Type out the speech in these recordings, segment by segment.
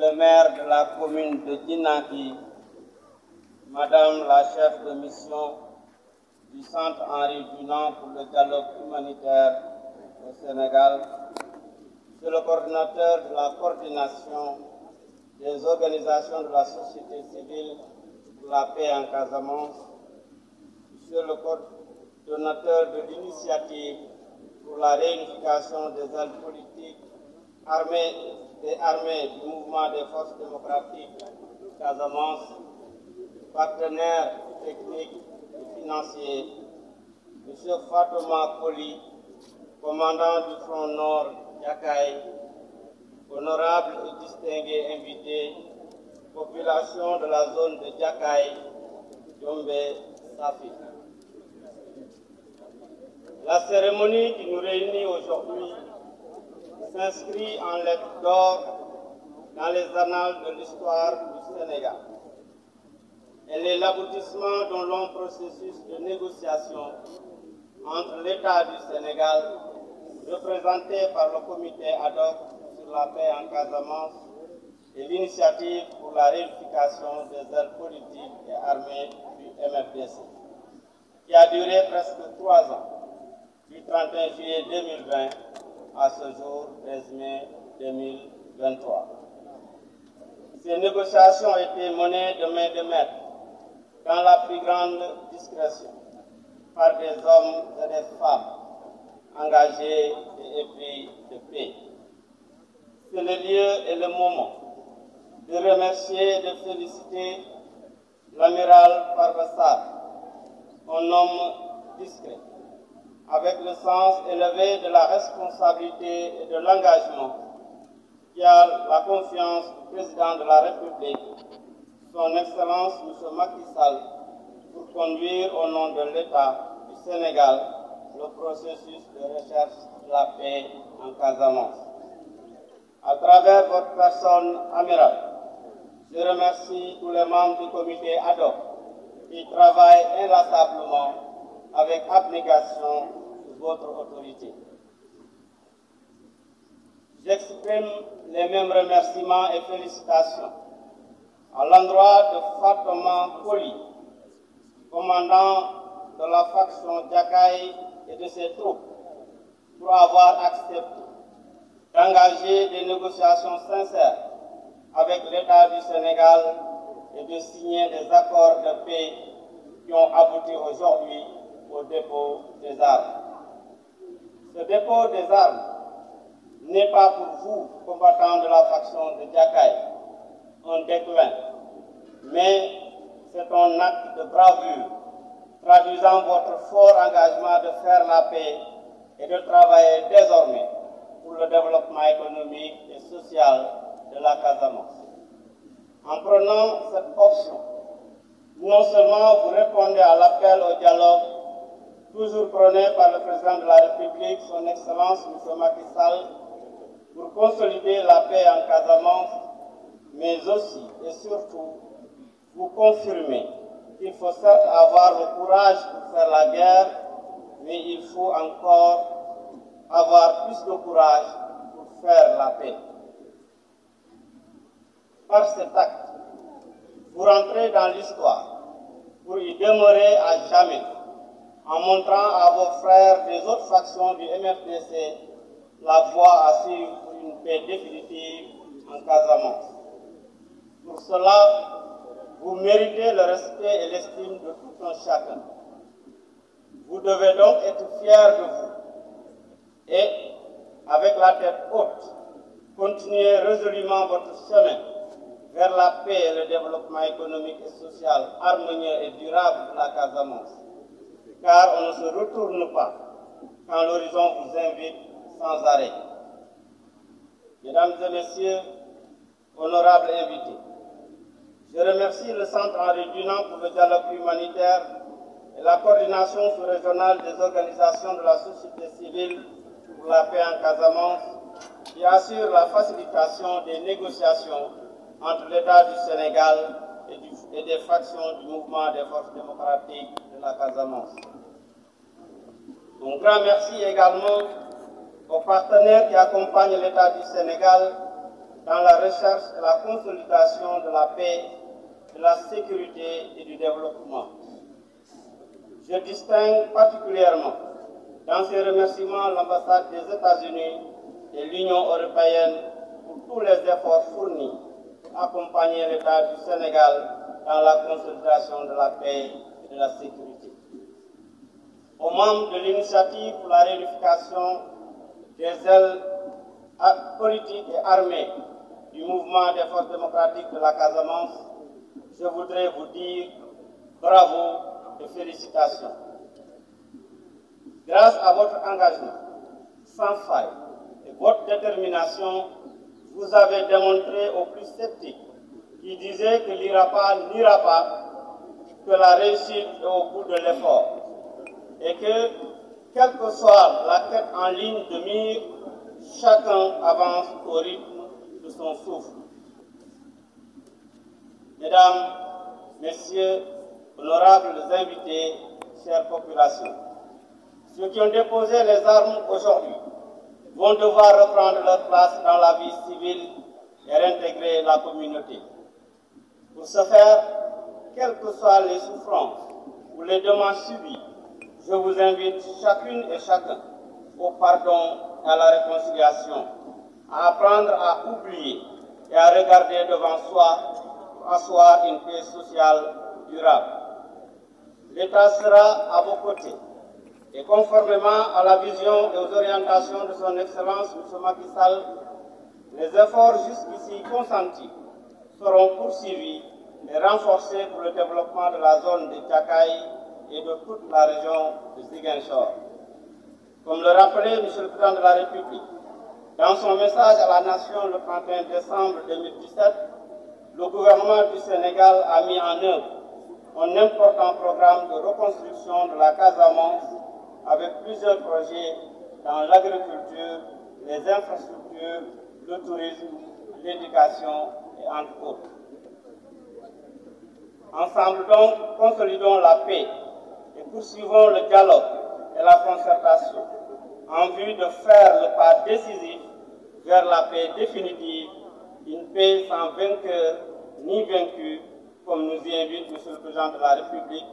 le maire de la commune de Djinaki, Madame la chef de mission du Centre Henri Dunant pour le dialogue humanitaire au Sénégal, Monsieur le coordinateur de la coordination des organisations de la société civile pour la paix en Casamance, Monsieur le coordonnateur de l'initiative pour la réunification des ailes politiques armées du mouvement des forces démocratiques Casamance, partenaires techniques et financiers, M. Fatouma Koli, commandant du Front Nord Yakaï, honorables et distingués invités, population de la zone de Yakaï, Djombe, Safi. La cérémonie qui nous réunit aujourd'hui s'inscrit en lettres d'or dans les annales de l'histoire du Sénégal. Elle est l'aboutissement d'un long processus de négociation entre l'État du Sénégal, représenté par le comité ad hoc sur la paix en Casamance, et l'initiative pour la réunification des ailes politiques et armées du MFDC, qui a duré presque 3 ans, du 31 juillet 2020 à ce jour 13 mai 2023. Ces négociations ont été menées de main de maître, dans la plus grande discrétion, par des hommes et des femmes engagés et épris de paix. C'est le lieu et le moment de remercier et de féliciter l'amiral Parbassar, un homme discret, avec le sens élevé de la responsabilité et de l'engagement, qui a la confiance du président de la République, son Excellence M. Macky Sall, pour conduire au nom de l'État du Sénégal le processus de recherche de la paix en Casamance. À travers votre personne, amiral, je remercie tous les membres du comité ad hoc qui travaillent inlassablement avec abnégation sous votre autorité. J'exprime les mêmes remerciements et félicitations à l'endroit de Fatouma Koli, commandant de la faction Yakaï et de ses troupes, pour avoir accepté d'engager des négociations sincères avec l'État du Sénégal et de signer des accords de paix qui ont abouti aujourd'hui au dépôt des armes. Ce dépôt des armes n'est pas pour vous, combattants de la faction de Yakaï, un déclin, mais c'est un acte de bravoure, traduisant votre fort engagement de faire la paix et de travailler désormais pour le développement économique et social de la Casamance. En prenant cette option, non seulement vous répondez à l'appel au dialogue toujours prôné par le président de la République, son Excellence M. Macky Sall, pour consolider la paix en Casamance, mais aussi et surtout vous confirmez qu'il faut certes avoir le courage pour faire la guerre, mais il faut encore avoir plus de courage pour faire la paix. Par cet acte, vous rentrez dans l'histoire pour y demeurer à jamais, en montrant à vos frères des autres factions du MFDC la voie à suivre pour une paix définitive en Casamance. Pour cela, vous méritez le respect et l'estime de tout un chacun. Vous devez donc être fiers de vous et, avec la tête haute, continuer résolument votre chemin vers la paix et le développement économique et social harmonieux et durable de la Casamance. Car on ne se retourne pas quand l'horizon vous invite sans arrêt. Mesdames et messieurs, honorables invités, je remercie le Centre Henri Dunant pour le dialogue humanitaire et la coordination sous-régionale des organisations de la société civile pour la paix en Casamance, qui assure la facilitation des négociations entre l'État du Sénégal et des factions du mouvement des forces démocratiques de la Casamance. Un grand merci également aux partenaires qui accompagnent l'État du Sénégal dans la recherche et la consolidation de la paix, de la sécurité et du développement. Je distingue particulièrement dans ces remerciements l'ambassade des États-Unis et l'Union européenne pour tous les efforts fournis pour accompagner l'État du Sénégal dans la consolidation de la paix et de la sécurité. Aux membres de l'initiative pour la réunification des ailes politiques et armées du mouvement des forces démocratiques de la Casamance, je voudrais vous dire bravo et félicitations. Grâce à votre engagement sans faille et votre détermination, vous avez démontré aux plus sceptiques qui disaient que l'IRAPA n'ira pas, que la réussite est au bout de l'effort et que, quelle que soit la tête en ligne de mire, chacun avance au rythme de son souffle. Mesdames, Messieurs, honorables invités, chères populations, ceux qui ont déposé les armes aujourd'hui vont devoir reprendre leur place dans la vie civile et réintégrer la communauté. Pour ce faire, quelles que soient les souffrances ou les dommages subis, je vous invite chacune et chacun au pardon et à la réconciliation, à apprendre à oublier et à regarder devant soi pour asseoir une paix sociale durable. L'État sera à vos côtés et conformément à la vision et aux orientations de son Excellence M. Macky Sall, les efforts jusqu'ici consentis seront poursuivis et renforcés pour le développement de la zone de Tchakaï et de toute la région de Ziguinchor. Comme le rappelait M. le Président de la République dans son message à la Nation le 31 décembre 2017, le gouvernement du Sénégal a mis en œuvre un important programme de reconstruction de la Casamance avec plusieurs projets dans l'agriculture, les infrastructures, le tourisme, l'éducation et entre autres. Ensemble donc, consolidons la paix et poursuivons le dialogue et la concertation en vue de faire le pas décisif vers la paix définitive, une paix sans vainqueur ni vaincu, comme nous y invite M. le Président de la République,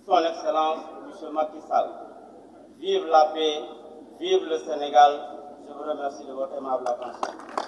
son Excellence M. Macky Sall. Vive la paix, vive le Sénégal. Je vous remercie de votre aimable attention.